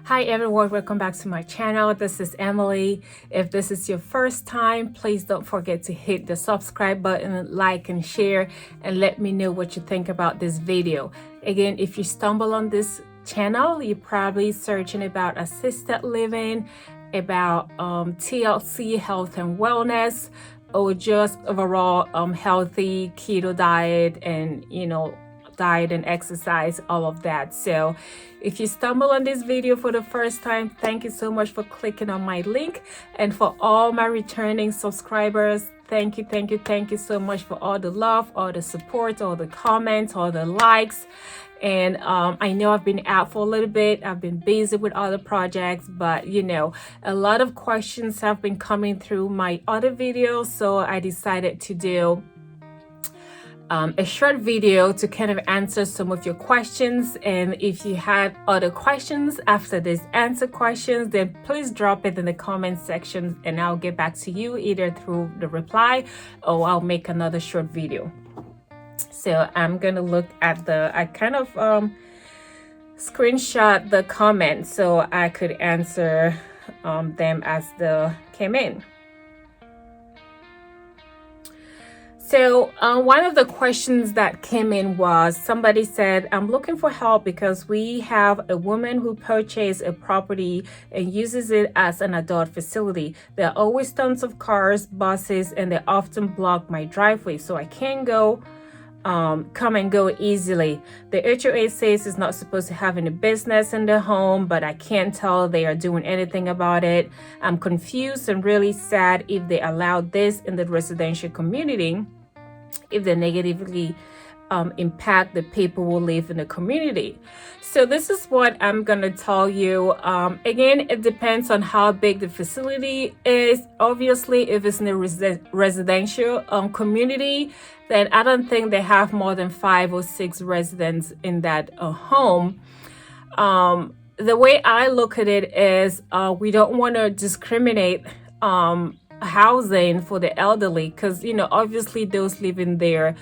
Hi everyone, welcome back to my channel. This is Emily. If this is your first time, please don't forget to hit the subscribe button, like and share, and let me know what you think about this video. Again, if you stumble on this channel, you're probably searching about assisted living, about TLC, health and wellness, or just overall healthy keto diet and diet and exercise, all of that. So if you stumble on this video for the first time, thank you so much for clicking on my link. And for all my returning subscribers, thank you so much for all the love, all the support, all the comments, all the likes. And I know I've been out for a little bit. I've been busy with other projects, but a lot of questions have been coming through my other videos, so I decided to do a short video to kind of answer some of your questions. And if you had other questions after this answer questions, then please drop it in the comment section and I'll get back to you either through the reply or I'll make another short video. So I'm gonna look at I kind of screenshot the comments so I could answer them as they came in. So one of the questions that came in was, somebody said, I'm looking for help because we have a woman who purchased a property and uses it as an adult facility. There are always tons of cars, buses, and they often block my driveway, so I can't come and go easily. The HOA says it's not supposed to have any business in the home, but I can't tell they are doing anything about it. I'm confused and really sad if they allow this in the residential community, if they negatively impact the people who live in the community. So this is what I'm going to tell you. Again, it depends on how big the facility is. Obviously, if it's in a residential community, then I don't think they have more than 5 or 6 residents in that home. The way I look at it is we don't want to discriminate housing for the elderly, because obviously those living there,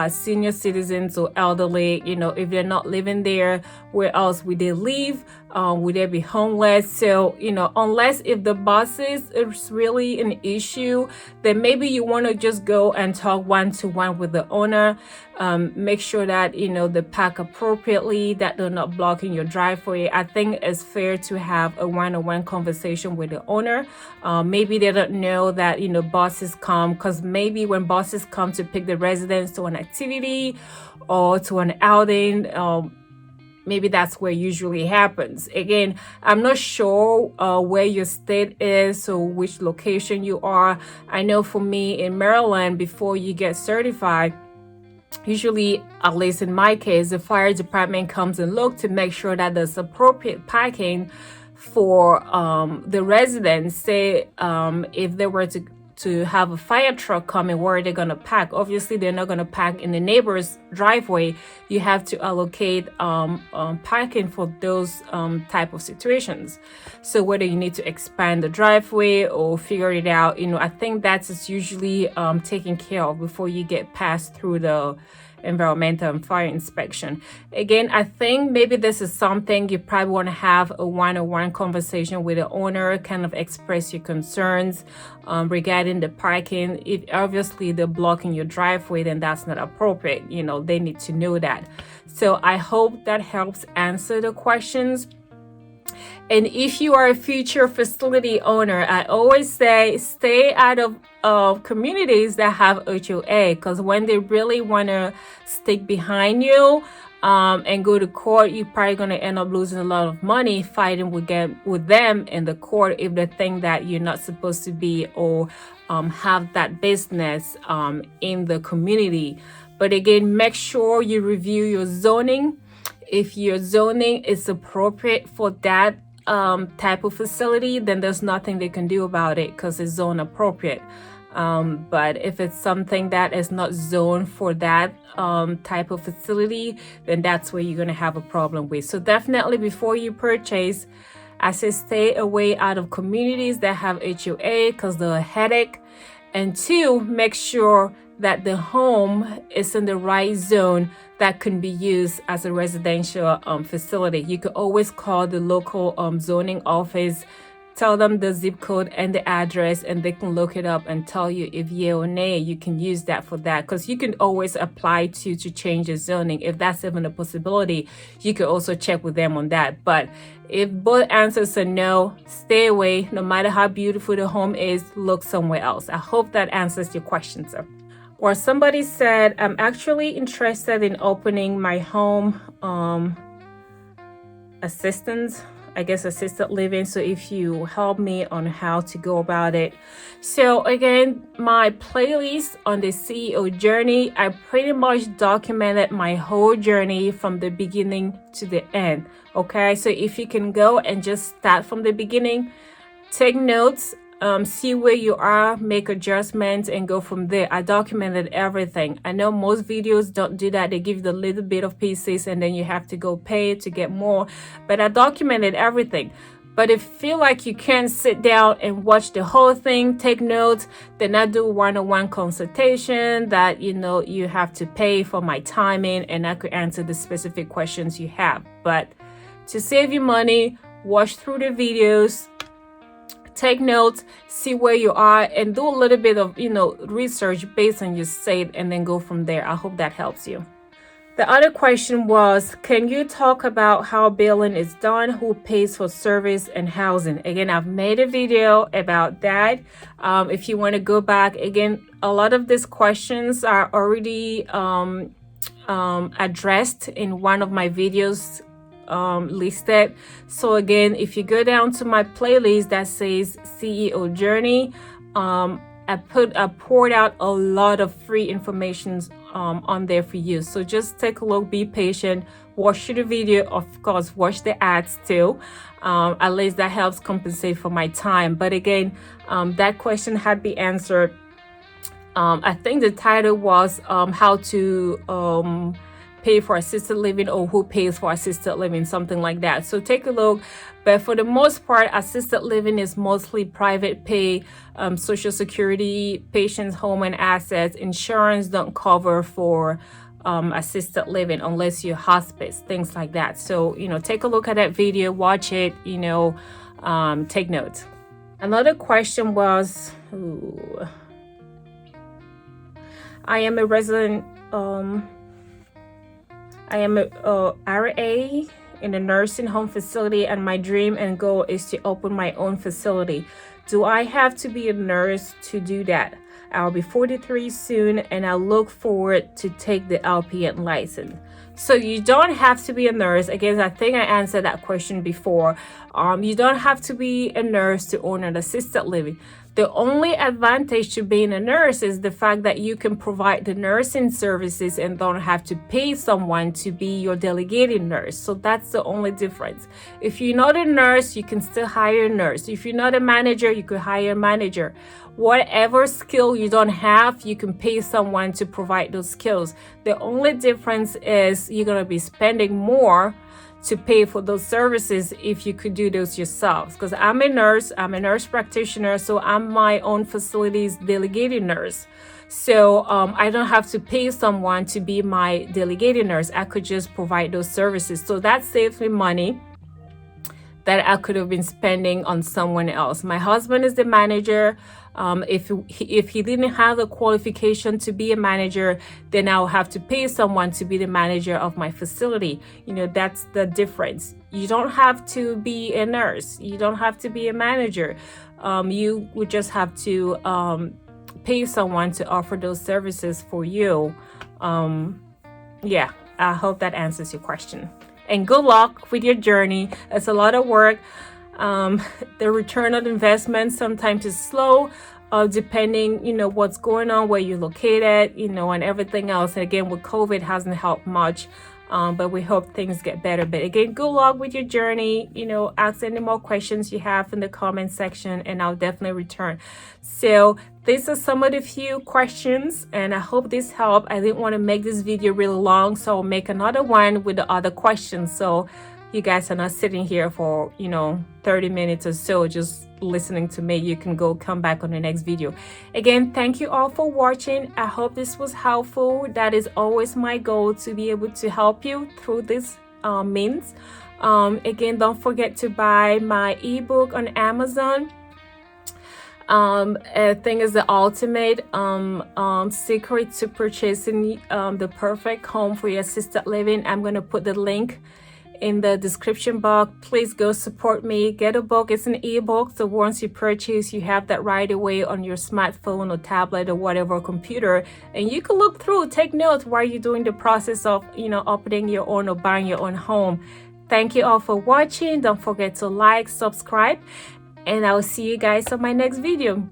senior citizens or elderly, if they're not living there, where else would they live? Would they be homeless? So unless if the buses is really an issue, then maybe you want to just go and talk one-to-one with the owner. Make sure that they park appropriately, that they're not blocking your driveway. I think it's fair to have a one-on-one conversation with the owner. Maybe they don't know that buses come, because maybe when buses come to pick the residents to an activity or to an outing, maybe that's where usually happens. Again, I'm not sure where your state is or which location you are. I know for me in Maryland, before you get certified, usually, at least in my case, the fire department comes and look to make sure that there's appropriate parking for the residents. Say if they were to have a fire truck coming, where are they going to park? Obviously, they're not going to park in the neighbor's driveway. You have to allocate parking for those type of situations. So whether you need to expand the driveway or figure it out, I think that is usually taken care of before you get passed through the environmental and fire inspection. Again, I think maybe this is something you probably want to have a one-on-one conversation with the owner, kind of express your concerns regarding the parking. If obviously they're blocking your driveway, then that's not appropriate. They need to know that. So I hope that helps answer the questions. And if you are a future facility owner, I always say stay out of communities that have HOA, because when they really want to stick behind you and go to court, you're probably going to end up losing a lot of money fighting with them in the court if they think that you're not supposed to be or have that business in the community. But again, make sure you review your zoning. If your zoning is appropriate for that type of facility, then there's nothing they can do about it because it's zone appropriate. But if it's something that is not zoned for that type of facility, then that's where you're going to have a problem with. So definitely before you purchase, I say stay away out of communities that have HOA because they're a headache. And 2, make sure that the home is in the right zone that can be used as a residential facility. You could always call the local zoning office, tell them the zip code and the address, and they can look it up and tell you if yeah or nay you can use that for that, because you can always apply to change the zoning. If that's even a possibility, you could also check with them on that. But if both answers are no, stay away. No matter how beautiful the home is, look somewhere else. I hope that answers your question, sir. Or somebody said, I'm actually interested in opening my home assistance assisted living. So if you help me on how to go about it. So again, my playlist on the CEO journey, I pretty much documented my whole journey from the beginning to the end. Okay, so if you can go and just start from the beginning, take notes, see where you are, make adjustments, and go from there. I documented everything. I know most videos don't do that. They give you the little bit of pieces and then you have to go pay to get more, but I documented everything. But if you feel like you can't sit down and watch the whole thing, take notes, then I do one-on-one consultation that you have to pay for my timing, and I could answer the specific questions you have. But to save you money, watch through the videos, take notes, see where you are, and do a little bit of research based on your state, and then go from there. I hope that helps you. The other question was, can you talk about how billing is done, who pays for service and housing? Again, I've made a video about that. If you want to go back, again, a lot of these questions are already addressed in one of my videos listed. So again, if you go down to my playlist that says CEO journey, I poured out a lot of free information on there for you. So just take a look, be patient, watch the video, of course, watch the ads too. At least that helps compensate for my time. But again, that question had been answered. I think the title was how to pay for assisted living, or who pays for assisted living, something like that. So take a look. But for the most part, assisted living is mostly private pay, Social Security, patient's home and assets. Insurance don't cover for assisted living unless you're hospice, things like that. So, take a look at that video, watch it, take notes. Another question was, I am a resident, I am a RA in a nursing home facility, and my dream and goal is to open my own facility. Do I have to be a nurse to do that? I'll be 43 soon, and I look forward to take the LPN license. So you don't have to be a nurse. Again, I think I answered that question before. You don't have to be a nurse to own an assisted living. The only advantage to being a nurse is the fact that you can provide the nursing services and don't have to pay someone to be your delegated nurse. So that's the only difference. If you're not a nurse, you can still hire a nurse. If you're not a manager, you could hire a manager. Whatever skill you don't have, you can pay someone to provide those skills. The only difference is you're going to be spending more to pay for those services if you could do those yourselves. Because I'm a nurse practitioner, so I'm my own facility's delegated nurse. So I don't have to pay someone to be my delegated nurse. I could just provide those services. So that saves me money that I could have been spending on someone else. My husband is the manager. If he didn't have the qualification to be a manager, then I'll have to pay someone to be the manager of my facility. That's the difference. You don't have to be a nurse. You don't have to be a manager. You would just have to pay someone to offer those services for you. Yeah, I hope that answers your question. And good luck with your journey. It's a lot of work. The return on investment sometimes is slow, depending, what's going on, where you're located, and everything else. And again, with COVID, hasn't helped much. But we hope things get better. But again, good luck with your journey. Ask any more questions you have in the comment section, and I'll definitely return. So these are some of the few questions, and I hope this helped. I didn't want to make this video really long, so I'll make another one with the other questions. So you guys are not sitting here for 30 minutes or so just listening to me. You can go come back on the next video. Again, thank you all for watching. I hope this was helpful. That is always my goal, to be able to help you through this means. Again, don't forget to buy my ebook on Amazon. I think is the ultimate secret to purchasing the perfect home for your assisted living. I'm gonna put the link in the description box. Please go support me, get a book. It's an ebook, so once you purchase, you have that right away on your smartphone or tablet or whatever computer, and you can look through, take notes while you're doing the process of opening your own or buying your own home. Thank you all for watching. Don't forget to like, subscribe, and I will see you guys on my next video.